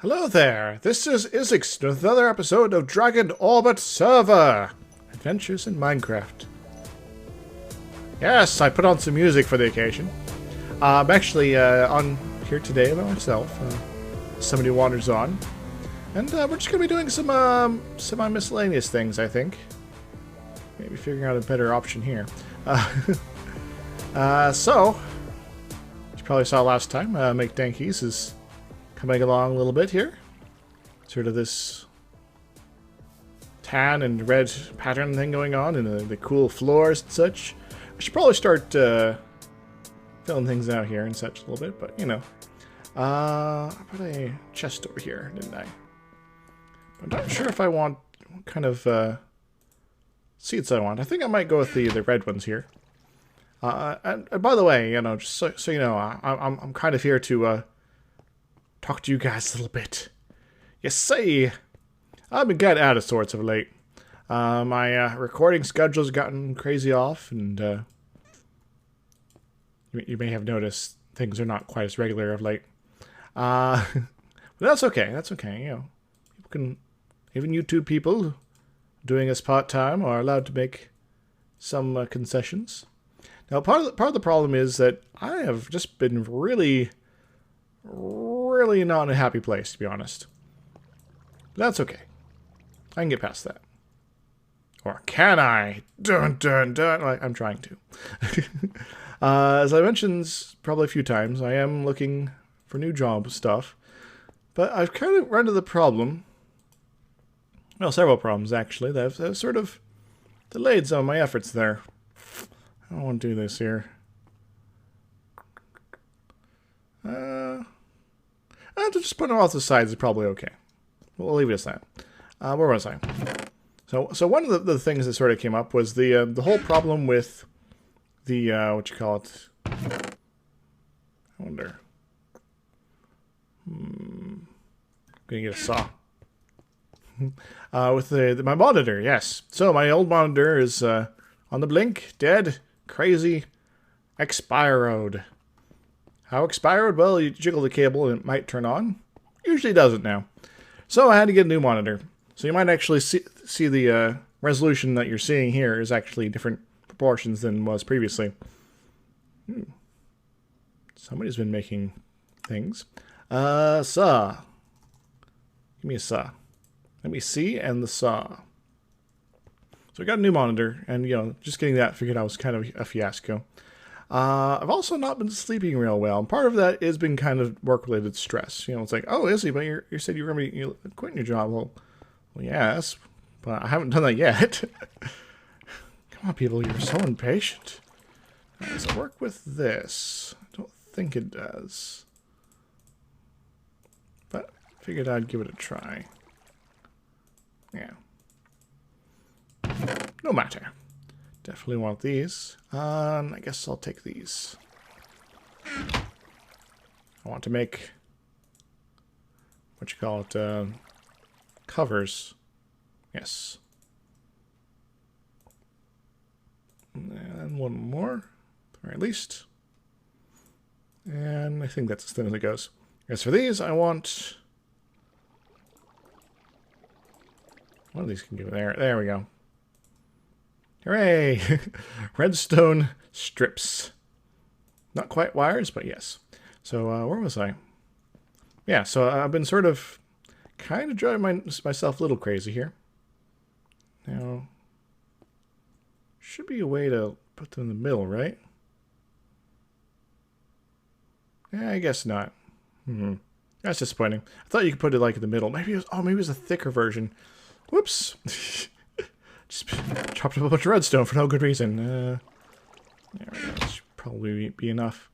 Hello there, this is Izzys with another episode of Dragon Orbit Server! Adventures in Minecraft. Yes, I put on some music for the occasion. I'm actually on here today by myself. Somebody wanders on. And we're just going to be doing some semi-miscellaneous things, I think. Maybe figuring out a better option here. So, as you probably saw last time, Make Dankies is coming along a little bit here. Sort of this tan and red pattern thing going on, and the cool floors and such. I should probably start filling things out here and such a little bit, but you know. I put a chest over here, didn't I? I'm not sure if I want what kind of seeds I want. I think I might go with the red ones here. And by the way, you know, just so you know, I'm kind of here to talk to you guys a little bit. You see, I've been getting out of sorts of late. My recording schedule's gotten crazy off, and you may have noticed things are not quite as regular of late. But that's okay. That's okay. You know, people can, even YouTube people doing this part-time are allowed to make some concessions. Now, part of the problem is that I have just been really not in a happy place, to be honest. But that's okay. I can get past that. Or can I? Dun dun dun. I'm trying to. As I mentioned probably a few times, I am looking for new job stuff. But I've kind of run into the problem. Well, several problems, actually, that have sort of delayed some of my efforts there. I don't want to do this here. Just putting them off the sides is probably okay. We'll leave it as that. Where was I? So one of the things that sort of came up was the whole problem with the what you call it? I wonder. I'm gonna get a saw. With my monitor, yes. So my old monitor is on the blink, dead, crazy, expired. How expired? Well, you jiggle the cable and it might turn on. Usually doesn't now. So I had to get a new monitor. So you might actually see the resolution that you're seeing here is actually different proportions than was previously. Somebody's been making things. Saw. Give me a saw. Let me see, and the saw. So I got a new monitor, and you know, just getting that figured out was kind of a fiasco. I've also not been sleeping real well, and part of that has been kind of work-related stress. You know, it's like, oh, Izzy, but you said you were going to be quitting your job. Well, yes, but I haven't done that yet. Come on, people, you're so impatient. Does it work with this? I don't think it does. But I figured I'd give it a try. Yeah. No matter. Definitely want these. I guess I'll take these. I want to make, what you call it, covers. Yes. And one more, at the very least. And I think that's as thin as it goes. As for these, I want... One of these can go there. There we go. Hooray! Redstone strips. Not quite wires, but yes. So, where was I? Yeah, so I've been sort of kind of driving myself a little crazy here. Now, should be a way to put them in the middle, right? Yeah, I guess not. That's disappointing. I thought you could put it like in the middle. Maybe it was a thicker version. Whoops. Just chopped up a bunch of redstone for no good reason. There we go. That should probably be enough.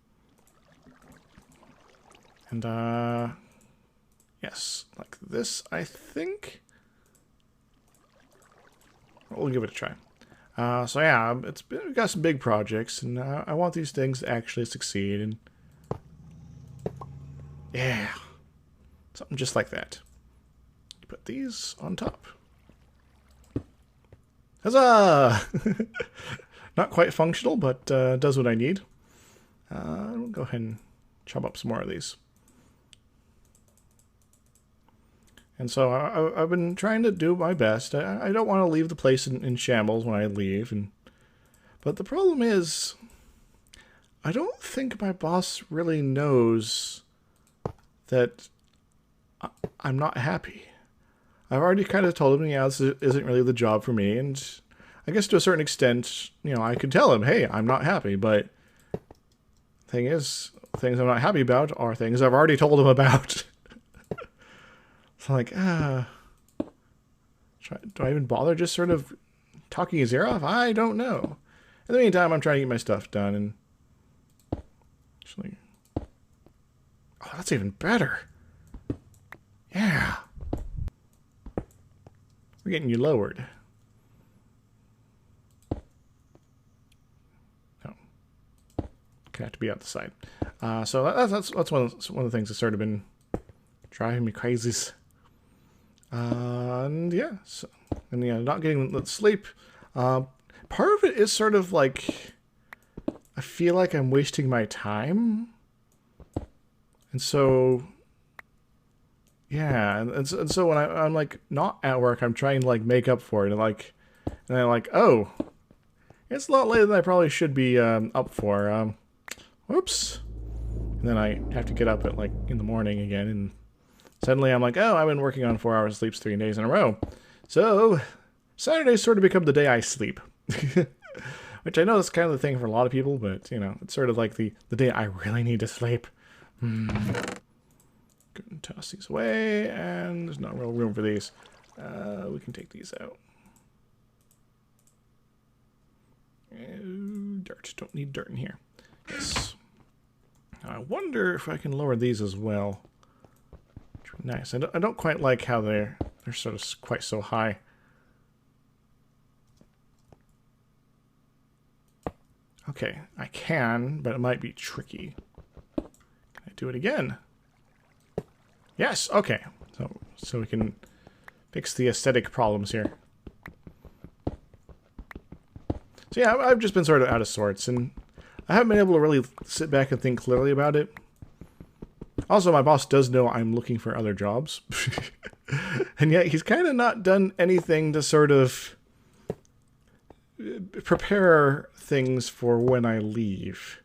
And, yes, like this, I think. We'll give it a try. So yeah, we've got some big projects, and I want these things to actually succeed. And yeah, something just like that. Put these on top. Huzzah! Not quite functional, but does what I need. We'll go ahead and chop up some more of these. And so I've been trying to do my best. I don't want to leave the place in shambles when I leave. But the problem is, I don't think my boss really knows that I'm not happy. I've already kind of told him, yeah, this isn't really the job for me. And I guess to a certain extent, I could tell him, hey, I'm not happy. But the thing is, things I'm not happy about are things I've already told him about. So like, do I even bother just sort of talking his ear off? I don't know. In the meantime, I'm trying to get my stuff done. And actually, oh, that's even better. Yeah. We're getting you lowered. No. Okay, have to be out the side. So that's one of the things that's sort of been driving me crazy. And yeah, not getting sleep. Part of it is sort of like I feel like I'm wasting my time, and so. Yeah, and so when I'm like not at work, I'm trying to like make up for it, and I'm like, oh, it's a lot later than I probably should be up for. Whoops. And then I have to get up at like in the morning again, and suddenly I'm like, oh, I've been working on 4 hours sleeps 3 days in a row, so Saturdays sort of become the day I sleep, which I know is kind of the thing for a lot of people, but it's sort of like the day I really need to sleep. Good, and toss these away, and there's not real room for these. We can take these out. Dirt. Don't need dirt in here. Yes. I wonder if I can lower these as well. Nice. I don't quite like how they're sort of quite so high. Okay, I can, but it might be tricky. Can I do it again? Yes, okay. So we can fix the aesthetic problems here. So yeah, I've just been sort of out of sorts, and I haven't been able to really sit back and think clearly about it. Also, my boss does know I'm looking for other jobs. And yet he's kind of not done anything to sort of prepare things for when I leave.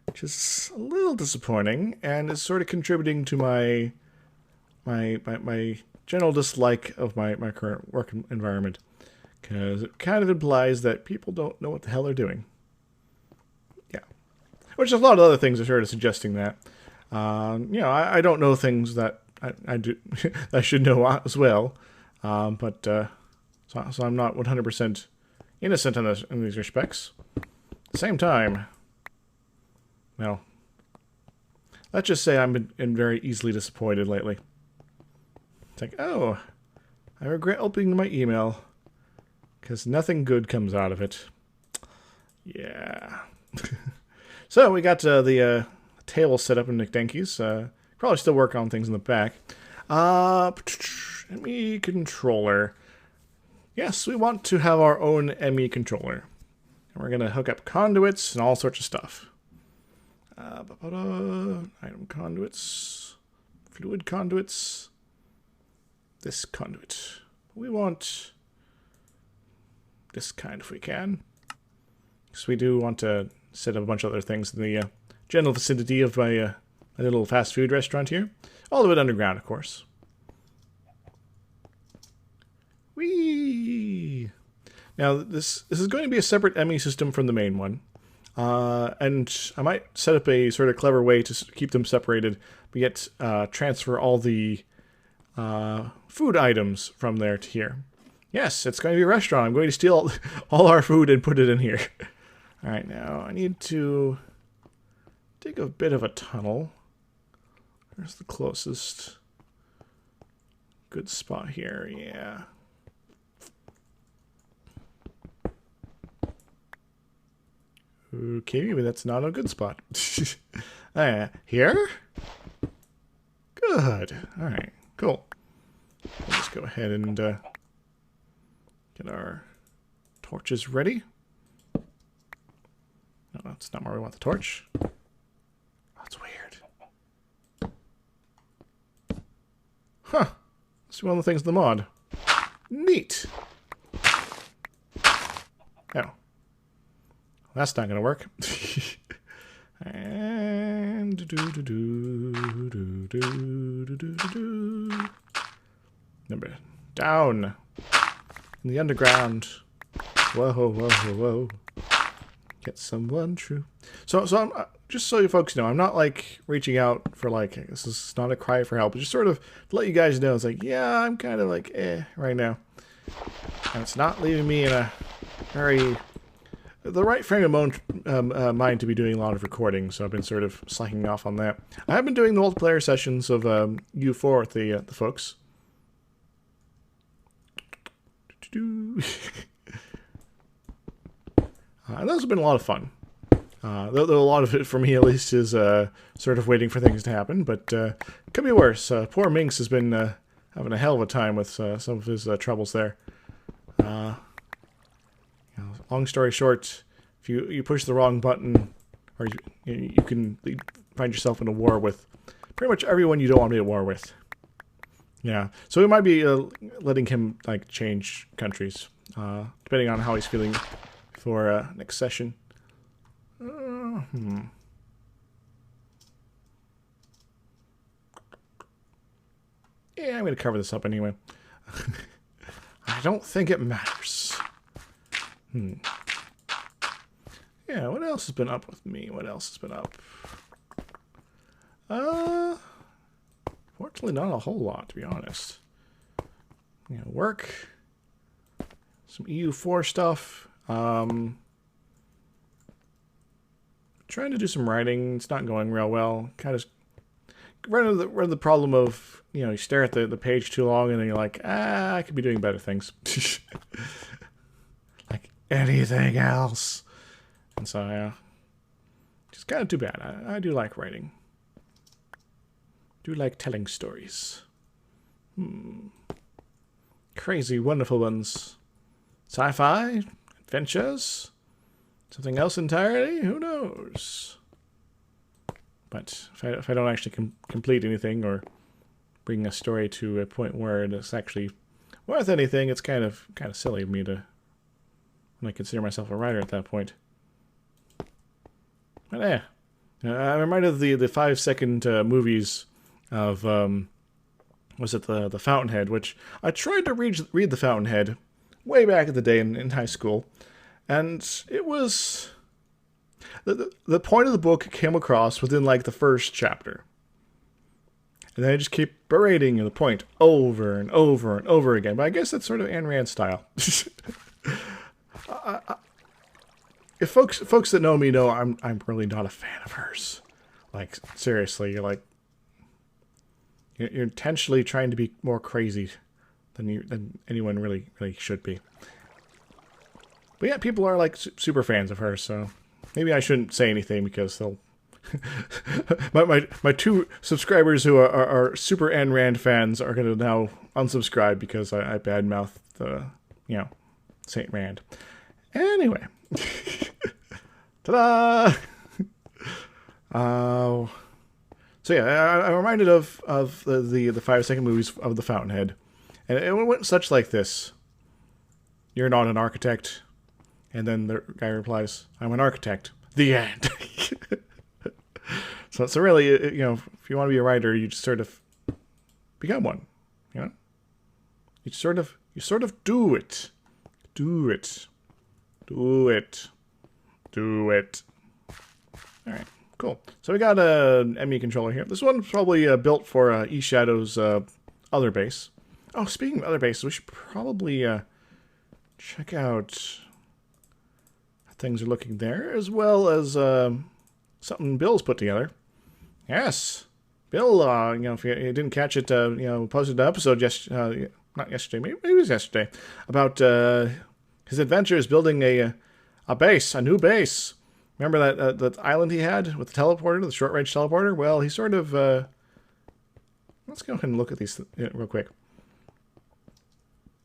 Which is a little disappointing, and is sort of contributing to my general dislike of my current work environment, because it kind of implies that people don't know what the hell they're doing. Yeah, which a lot of other things are sort of suggesting that. I don't know things that I do that I should know as well, so I'm not 100% innocent in these respects. At the same time, well, let's just say I've been very easily disappointed lately. It's like, oh, I regret opening my email, because nothing good comes out of it. Yeah. So we got the table set up in McDenky's. Probably still working on things in the back. Emmy Controller. Yes, we want to have our own Emmy Controller. And we're going to hook up conduits and all sorts of stuff. Item conduits. Fluid conduits. This conduit. We want this kind if we can. Because we do want to set up a bunch of other things in the general vicinity of my little fast food restaurant here. All of it underground, of course. Whee! Now, this is going to be a separate Emmy system from the main one. And I might set up a sort of clever way to keep them separated, but yet transfer all the food items from there to here. Yes, it's going to be a restaurant. I'm going to steal all our food and put it in here. Alright, now I need to dig a bit of a tunnel. Where's the closest good spot here? Yeah. Okay, maybe that's not a good spot. Here? Good. Alright, cool. Let's go ahead and get our torches ready. No, that's not where we want the torch. That's weird. Huh. It's one of the things in the mod. Neat. Oh. That's not going to work. And number down in the underground. Whoa, whoa, whoa, whoa. Get someone true. So I'm just so you folks know, I'm not like reaching out for like, this is not a cry for help. Just sort of to let you guys know, it's like, yeah, I'm kind of like right now, and it's not leaving me in a very the right frame of mind to be doing a lot of recording. So I've been sort of slacking off on that. I have been doing the multiplayer sessions of U4 with the folks. And those have been a lot of fun. Though a lot of it, for me at least, is sort of waiting for things to happen. But could be worse. Poor Minx has been having a hell of a time with some of his troubles there. Long story short, if you push the wrong button, or you can find yourself in a war with pretty much everyone you don't want to be at war with. Yeah, so we might be letting him like change countries, depending on how he's feeling for next session. Yeah, I'm going to cover this up anyway. I don't think it matters. Yeah, what else has been up with me? What else has been up? Fortunately, not a whole lot, to be honest. You know, work, some EU4 stuff. Trying to do some writing. It's not going real well. Kind of run into the problem of, you know, you stare at the page too long and then you're like, I could be doing better things. Like anything else. And so, yeah, it's kind of too bad. I do like writing. Do like telling stories. Crazy, wonderful ones. Sci-fi? Adventures? Something else entirely? Who knows? But if I don't actually complete anything or bring a story to a point where it's actually worth anything, it's kind of silly of me to when I consider myself a writer at that point. But I'm reminded of the 5-second movies of was it the Fountainhead, which I tried to read the Fountainhead way back in the day in high school, and it was the point of the book came across within like the first chapter, and then I just keep berating the point over and over and over again. But I guess that's sort of Ayn Rand style. If folks that know me know I'm really not a fan of hers. Like seriously, you're intentionally trying to be more crazy than anyone really should be. But yeah, people are like super fans of hers, so maybe I shouldn't say anything because they'll my 2 subscribers who are super Ayn Rand fans are going to now unsubscribe because I badmouth you know, Saint Rand. Anyway. Ta-da! So yeah, I'm reminded of the 5-second movies of the Fountainhead, and it went such like this: "You're not an architect," and then the guy replies, "I'm an architect." The end. So really, you know, if you want to be a writer, you just sort of become one. You know, you sort of do it. Do it. Do it. Do it. All right, cool. So we got an Emmy Controller here. This one's probably built for eShadow's other base. Oh, speaking of other bases, we should probably check out how things are looking there, as well as something Bill's put together. Yes, Bill. You know, if you didn't catch it, you know, posted an episode not yesterday, maybe it was yesterday, about his adventures building a new base. Remember that island he had with the teleporter, the short-range teleporter? Well, he sort of... let's go ahead and look at these real quick.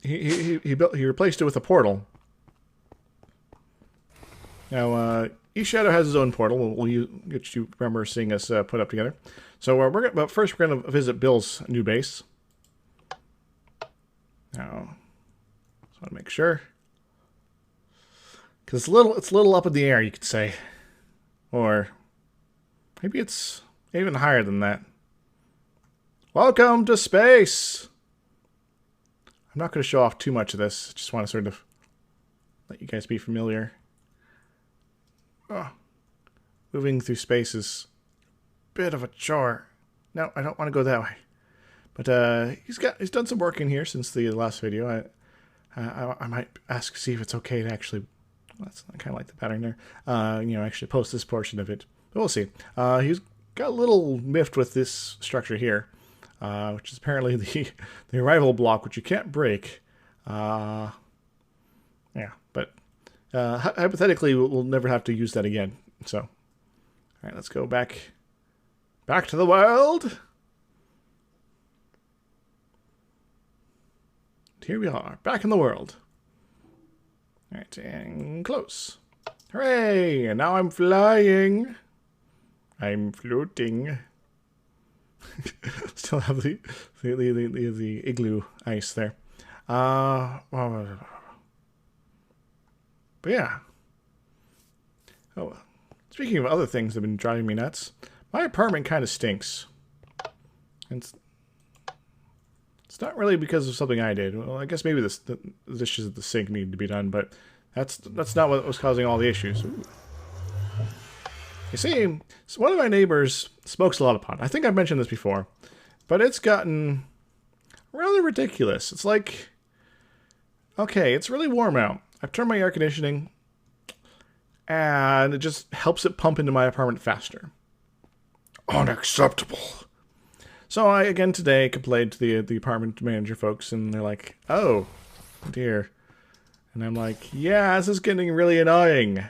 He replaced it with a portal. Now, eShadow has his own portal, which you remember seeing us put up together. So but first we're going to visit Bill's new base. Now, just want to make sure. Because it's a little up in the air, you could say. Or maybe it's even higher than that. Welcome to space! I'm not going to show off too much of this. I just want to sort of let you guys be familiar. Oh, moving through space is a bit of a chore. No, I don't want to go that way. But he's done some work in here since the last video. I might see if it's okay to actually. Well, that's kind of like the pattern there. Actually post this portion of it. But we'll see. He's got a little miffed with this structure here, which is apparently the arrival block, which you can't break. Yeah, but hypothetically, we'll never have to use that again. So, all right, let's go back to the world. Here we are, back in the world. All right, and close. Hooray! And now I'm flying. I'm floating. Still have the igloo ice there. But yeah. Oh, speaking of other things that have been driving me nuts, my apartment kind of stinks. And it's not really because of something I did. Well, I guess maybe the dishes at the sink need to be done, but that's not what was causing all the issues. Ooh. You see, one of my neighbors smokes a lot of pot. I think I've mentioned this before, but it's gotten rather ridiculous. It's like, okay, it's really warm out. I've turned my air conditioning, and it just helps it pump into my apartment faster. Unacceptable. So I, again today, complained to the apartment manager folks, and they're like, oh, dear. And I'm like, yeah, this is getting really annoying.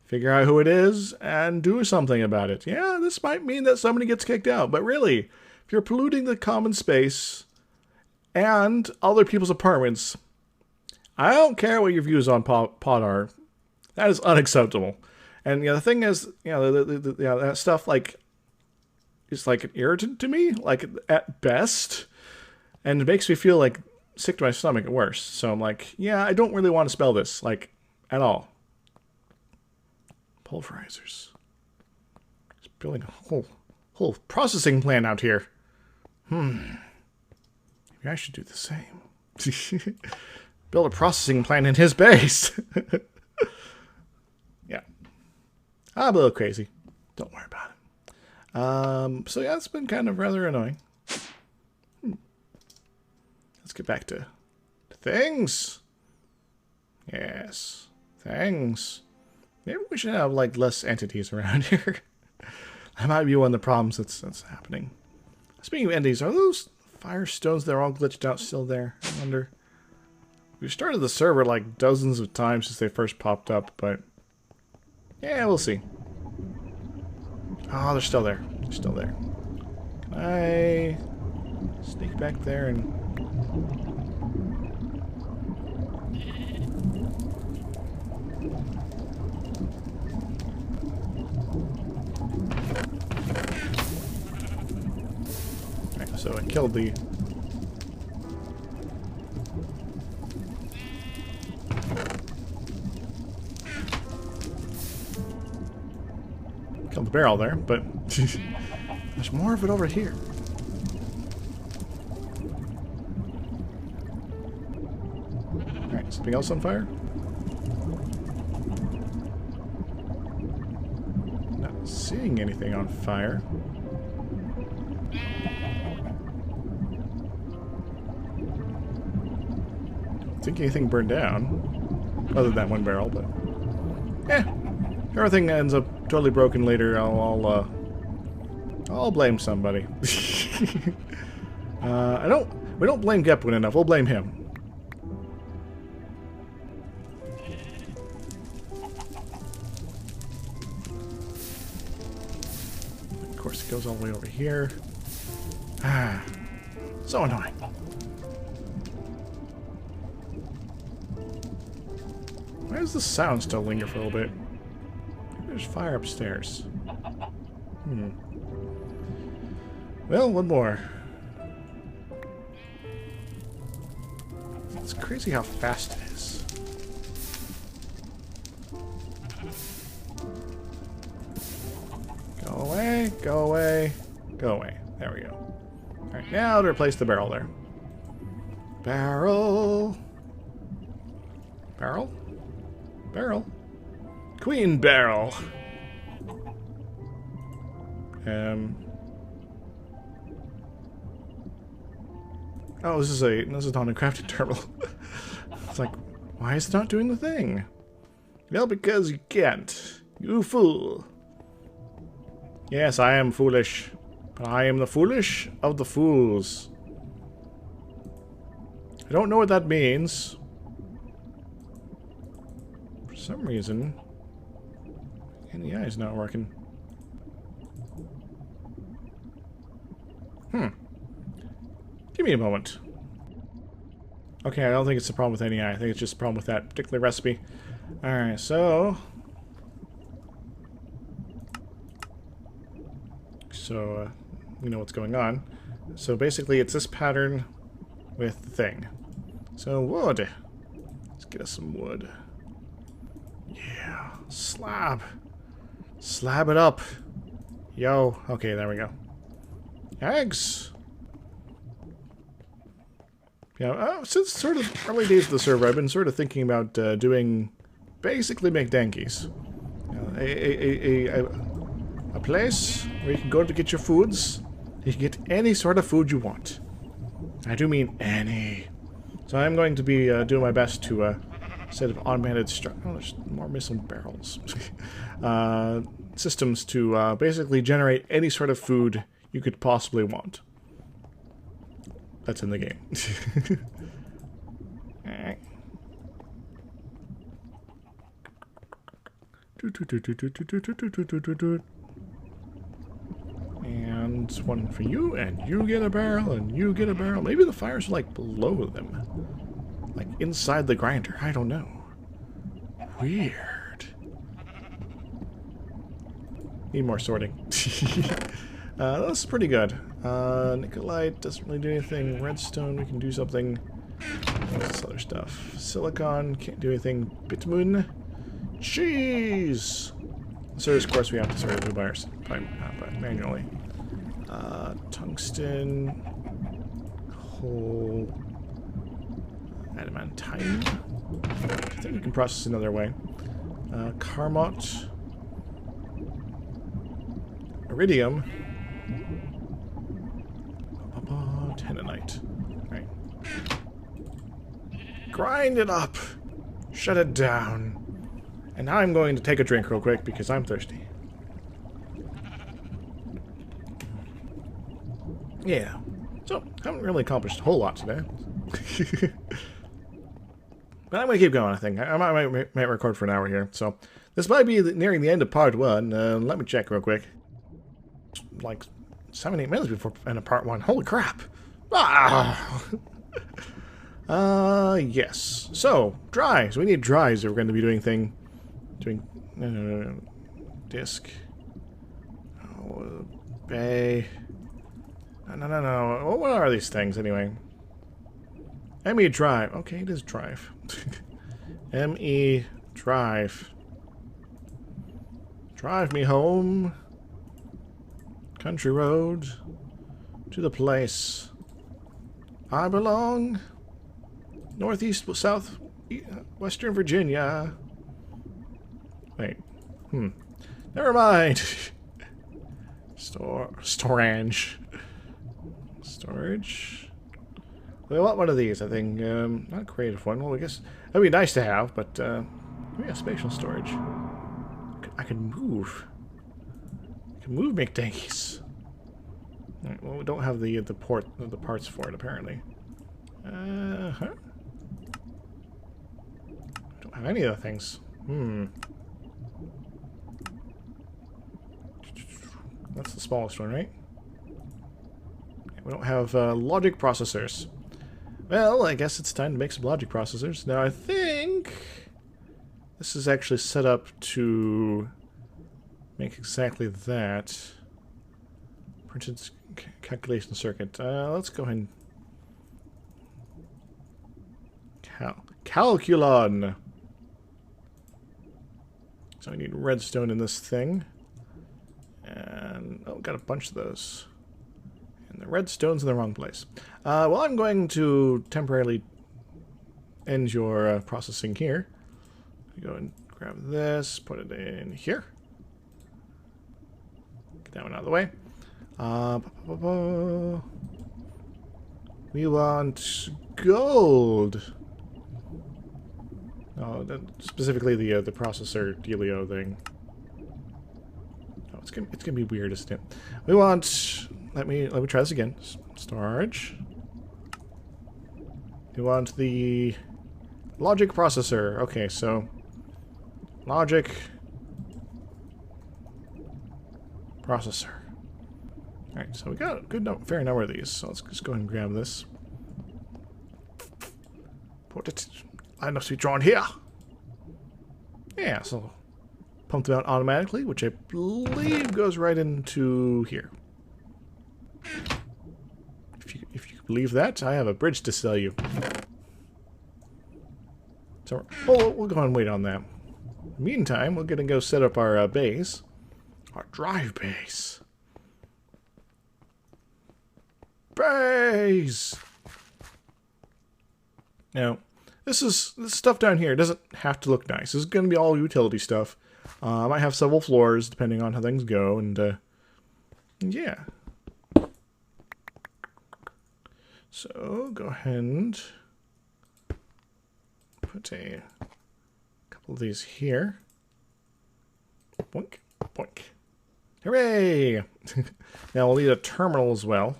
Figure out who it is, and do something about it. Yeah, this might mean that somebody gets kicked out, but really, if you're polluting the common space and other people's apartments, I don't care what your views on pot are. That is unacceptable. And the thing is, that stuff, like, it's like an irritant to me, like at best, and it makes me feel like sick to my stomach at worst. So I'm like, yeah, I don't really want to smell this, like, at all. Pulverizers. Just building a whole processing plant out here. Maybe I should do the same. Build a processing plant in his base. Yeah. I'm a little crazy. Don't worry about it. So yeah, it's been kind of rather annoying. Let's get back to things. Yes, things. Maybe we should have like less entities around here. That might be one of the problems that's happening. Speaking of entities, are those Firestones that are all glitched out still there? I wonder. We've started the server like dozens of times since they first popped up, but yeah, we'll see. Oh, they're still there. They're still there. Can I sneak back there and... Alright, so I killed the... Killed the barrel there, but there's more of it over here. Alright, something else on fire? Not seeing anything on fire. Don't think anything burned down, other than one barrel, but yeah. If everything ends up totally broken later, I'll blame somebody. We don't blame Gepwin enough. We'll blame him. Of course, it goes all the way over here. Ah, so annoying. Why does the sound still linger for a little bit? There's fire upstairs. Well, one more. It's crazy how fast it is. Go away, go away, go away. There we go. Alright, now to replace the barrel there. Barrel. Barrel? Barrel. Queen barrel. Oh, this is not a crafting terminal. It's like, why is it not doing the thing? Well, because you can't. You fool. Yes, I am foolish. But I am the foolish of the fools. I don't know what that means. For some reason, the eye is not working. Give me a moment. Okay, I don't think it's a problem with any eye. I think it's just a problem with that particular recipe. Alright, so... you know what's going on. So basically, it's this pattern with the thing. So, wood. Let's get us some wood. Yeah. Slab. Slab it up. Yo. Okay, there we go. Eggs. Yeah, since sort of early days of the server, I've been sort of thinking about doing basically McDankies. A place where you can go to get your foods. You can get any sort of food you want. I do mean any. So I'm going to be doing my best to set of automated oh, there's more missile barrels. Systems to basically generate any sort of food you could possibly want. That's in the game. Alright. And one for you, and you get a barrel, and you get a barrel. Maybe the fires are like below them. Like inside the grinder. I don't know. Weird. Need more sorting. That's pretty good. Nicolite doesn't really do anything. Redstone, we can do something. What's this other stuff? Silicon, can't do anything. Bitumen. Cheese! So, of course, we have to sort of do by manually. Tungsten. Coal. Adamantine. I think we can process another way. Carmot. Iridium. Tenonite. Right. Grind it up! Shut it down. And now I'm going to take a drink real quick because I'm thirsty. Yeah. So, haven't really accomplished a whole lot today. But I'm going to keep going, I think. I might record for an hour here. So, this might be nearing the end of part 1. Let me check real quick. Like 7-8 minutes before end of part 1. Holy crap! Ah! Yes. So, dry. So we need dries if we're going to be doing disc. Oh, bay. No. What are these things anyway? ME drive. Okay, it is drive. ME drive. Drive me home. Country road. To the place I belong. Northeast, south, western Virginia. Wait. Never mind. Storage. We want one of these, I think. Not a creative one. Well, I guess that'd be nice to have, but maybe a spatial storage. I can move. I can move McDankies. Right, well, we don't have the parts for it apparently. Don't have any of the things. That's the smallest one, right? We don't have logic processors. Well, I guess it's time to make some logic processors. Now, I think this is actually set up to make exactly that. Printed calculation circuit. Let's go ahead and... Calculon. So I need redstone in this thing. And, oh, got a bunch of those. And the redstone's in the wrong place. Well, I'm going to temporarily end your processing here. Go and grab this, put it in here. Get that one out of the way. We want gold. Oh, specifically the processor dealio thing. Oh, it's gonna be weird, isn't it? We want. Let me try this again. Storage. We want the logic processor. Okay, so logic processor. Alright, so we got a good fair number of these, so let's just go ahead and grab this. Put it. Line must be drawn here. Yeah, so pump them out automatically, which I believe goes right into here. If you believe that, I have a bridge to sell you. So we'll go ahead and wait on that. Meantime, we're gonna go set up our base, our drive base. Base. Now, this stuff down here doesn't have to look nice. This is going to be all utility stuff. I might have several floors depending on how things go, and yeah. So go ahead and put a couple of these here. Boink, boink. Hooray! Now we'll need a terminal as well.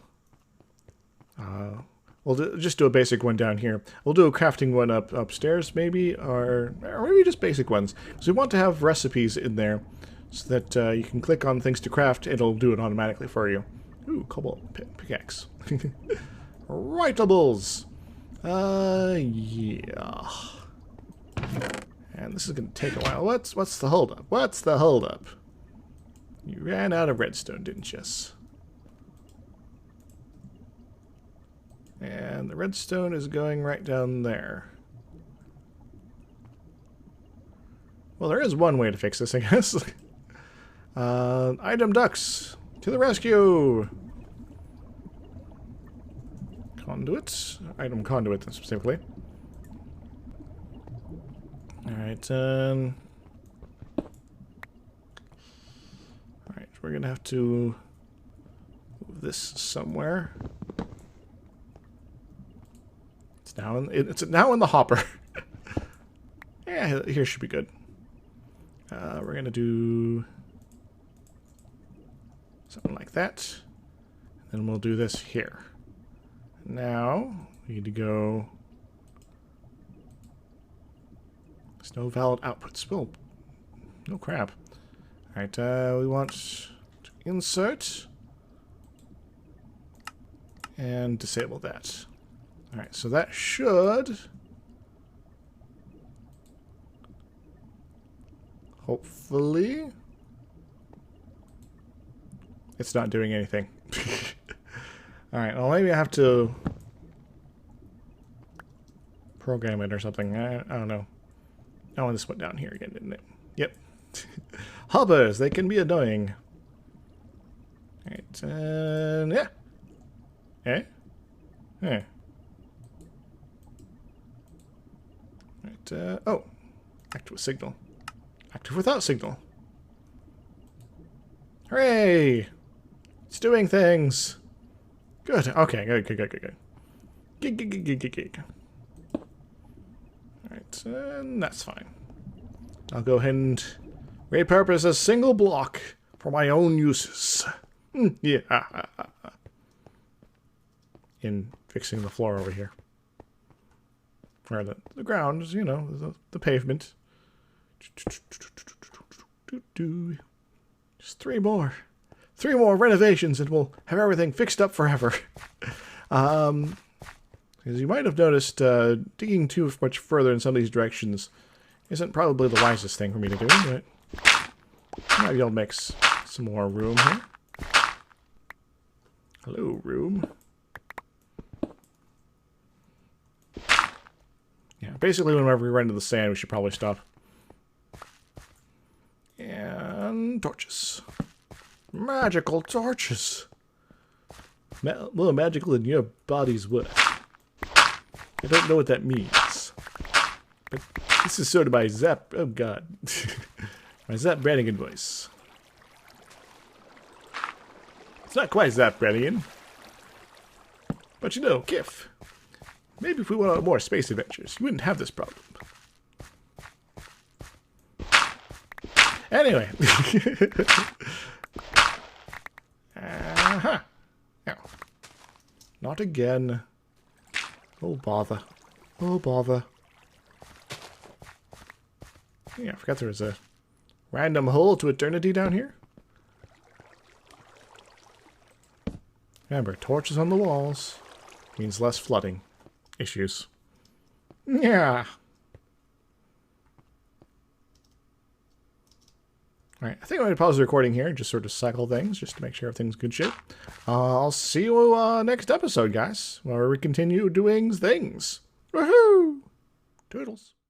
We'll just do a basic one down here. We'll do a crafting one upstairs, maybe, or maybe just basic ones. Because we want to have recipes in there so that you can click on things to craft. It'll do it automatically for you. Ooh, cobalt pickaxe. Writables. Yeah. And this is going to take a while. What's the holdup? What's the holdup? You ran out of redstone, didn't you? And the redstone is going right down there. Well, there is one way to fix this, I guess. Item ducks, to the rescue! Conduit? Item conduit, specifically. Alright, Alright, we're gonna have to move this somewhere. It's now in the hopper. Yeah, here should be good. We're gonna do something like that. Then we'll do this here. Now we need to go. There's no valid outputs. Well, no crap. All right, we want to insert and disable that. Alright, so that should hopefully it's not doing anything. Alright, well maybe I have to program it or something. I don't know. Oh, and this went down here again, didn't it? Yep. Hoppers, they can be annoying. Alright, yeah. Eh? Eh. Right, oh, active with signal. Active without signal. Hooray! It's doing things. Good. Okay, good. Gig. Alright, and that's fine. I'll go ahead and repurpose a single block for my own uses. Yeah. In fixing the floor over here. Or the ground, you know, the pavement. Just three more renovations and we'll have everything fixed up forever. As you might have noticed, digging too much further in some of these directions isn't probably the wisest thing for me to do, but maybe I'll make some more room here. Hello, room. Yeah, Basically, whenever we run into the sand, we should probably stop. And torches. Magical torches. More magical than your body's worth. I don't know what that means. But this is sort of my Zap... Oh, God. My Zap Brannigan voice. It's not quite Zap Brannigan. But you know, Kif. Maybe if we went on more space adventures, you wouldn't have this problem. Anyway. Uh-huh. No. Not again. Oh, bother. Oh, bother. Yeah, I forgot there was a random hole to eternity down here. Remember, torches on the walls means less flooding issues. Yeah. Alright, I think I'm going to pause the recording here and just sort of cycle things just to make sure everything's good shape. I'll see you next episode, guys, where we continue doing things. Woohoo! Toodles.